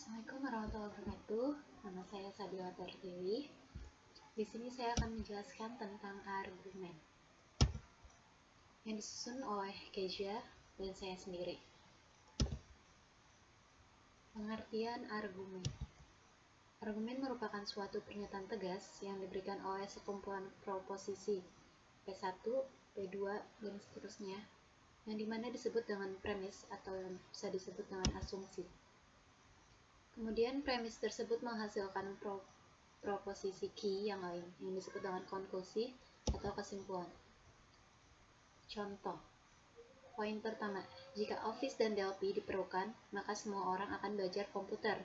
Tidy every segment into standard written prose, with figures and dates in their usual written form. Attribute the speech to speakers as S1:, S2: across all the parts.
S1: Assalamualaikum warahmatullahi wabarakatuh. Nama saya Sabila Pertiwi. Di sini saya akan menjelaskan tentang argumen yang disusun oleh Keja dan saya sendiri. Pengertian argumen. Argumen merupakan suatu pernyataan tegas yang diberikan oleh sekumpulan proposisi P1, P2, dan seterusnya, yang dimana disebut dengan premis atau yang bisa disebut dengan asumsi. Kemudian premis tersebut menghasilkan proposisi key yang lain yang disebut dengan konklusi atau kesimpulan. Contoh, poin pertama, jika Office dan DLP diperlukan, maka semua orang akan belajar komputer.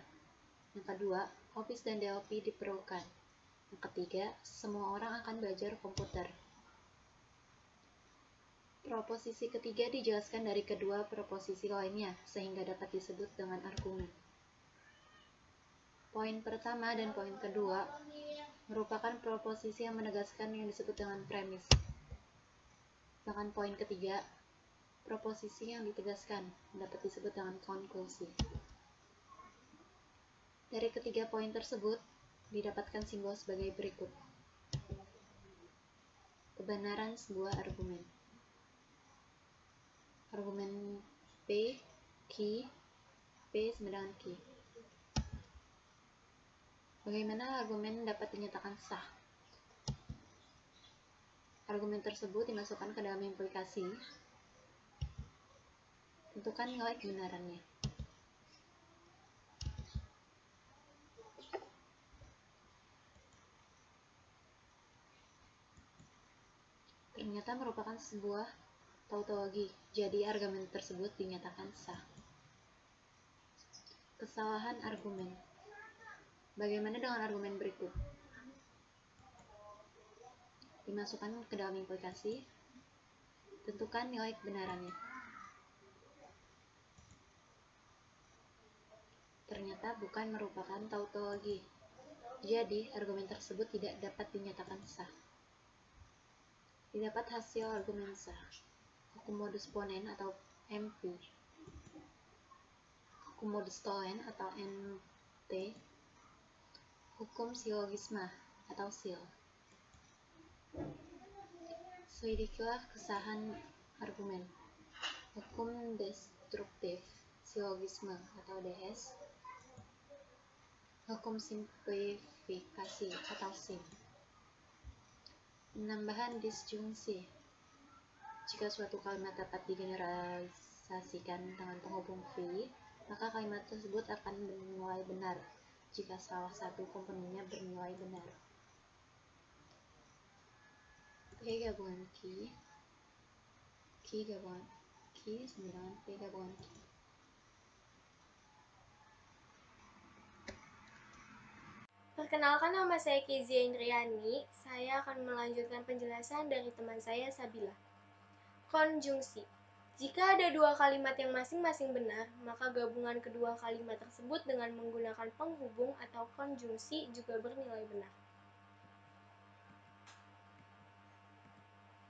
S1: Yang kedua, Office dan DLP diperlukan. Yang ketiga, semua orang akan belajar komputer. Proposisi ketiga dijelaskan dari kedua proposisi lainnya, sehingga dapat disebut dengan argumen. Poin pertama dan poin kedua merupakan proposisi yang menegaskan yang disebut dengan premis. Sedangkan poin ketiga, proposisi yang ditegaskan dapat disebut dengan konklusi. Dari ketiga poin tersebut, didapatkan simbol sebagai berikut. Kebenaran sebuah argumen. Argumen P, key, P sama dengan key. Bagaimana argumen dapat dinyatakan sah? Argumen tersebut dimasukkan ke dalam implikasi. Tentukan nilai kebenarannya. Ternyata merupakan sebuah tautologi, jadi argumen tersebut dinyatakan sah. Kesalahan argumen. Bagaimana dengan argumen berikut? Dimasukkan ke dalam implikasi, tentukan nilai kebenarannya. Ternyata bukan merupakan tautologi, jadi argumen tersebut tidak dapat dinyatakan sah. Didapat hasil argumen sah, hukum modus ponens atau MP, hukum modus tollens atau NT, hukum silogisma atau SIL. Selidikilah kesahan argumen. Hukum destruktif silogisme atau DS. Hukum simplifikasi atau SIM. Penambahan disjungsi. Jika suatu kalimat dapat digeneralisasikan dengan penghubung V, maka kalimat tersebut akan bernilai benar jika salah satu komponennya bernilai benar. P gabungan Q, Q gabungan Q sama dengan P gabungan Q.
S2: Perkenalkan, nama saya Kezia Indriani. Saya akan melanjutkan penjelasan dari teman saya Sabila. Konjungsi. Jika ada dua kalimat yang masing-masing benar, maka gabungan kedua kalimat tersebut dengan menggunakan penghubung atau konjungsi juga bernilai benar.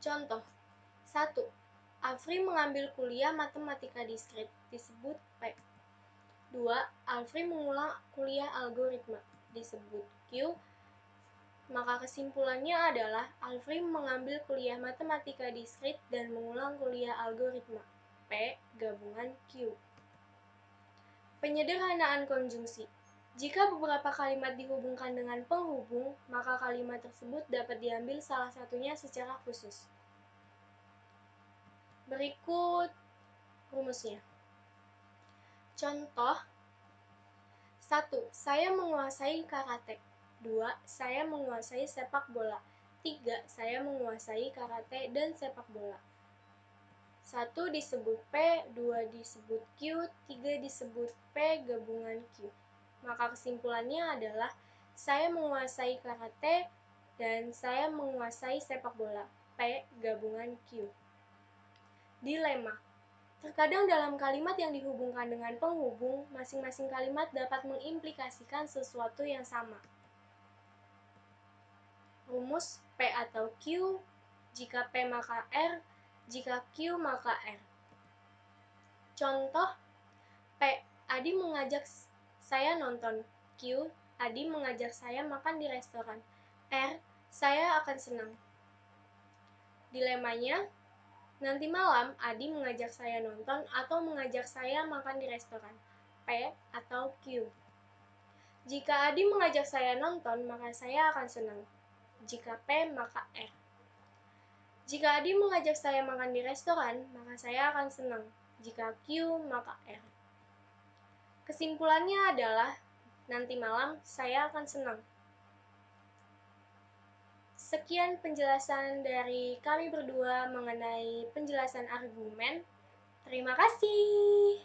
S2: Contoh 1. Alfri mengambil kuliah matematika diskrit, disebut P. 2. Alfri mengulang kuliah algoritma, disebut Q. Maka kesimpulannya adalah Alfri mengambil kuliah matematika diskrit dan mengulang kuliah algoritma, P gabungan Q. Penyederhanaan konjungsi. Jika beberapa kalimat dihubungkan dengan penghubung, maka kalimat tersebut dapat diambil salah satunya secara khusus. Berikut rumusnya. Contoh 1. Saya menguasai karate. 2. Saya menguasai sepak bola. 3. Saya menguasai karate dan sepak bola. 1 disebut P, 2 disebut Q, 3 disebut P gabungan Q. Maka kesimpulannya adalah saya menguasai karate dan saya menguasai sepak bola, P gabungan Q. Dilema. Terkadang dalam kalimat yang dihubungkan dengan penghubung, masing-masing kalimat dapat mengimplikasikan sesuatu yang sama. Rumus P atau Q, jika P maka R, jika Q maka R. Contoh, P. Adi mengajak saya nonton. Q. Adi mengajak saya makan di restoran. R. Saya akan senang. Dilemanya, nanti malam Adi mengajak saya nonton atau mengajak saya makan di restoran. P atau Q. Jika Adi mengajak saya nonton, maka saya akan senang. Jika P, maka R. Jika Adi mengajak saya makan di restoran, maka saya akan senang. Jika Q, maka R. Kesimpulannya adalah, nanti malam saya akan senang. Sekian penjelasan dari kami berdua mengenai penjelasan argumen. Terima kasih.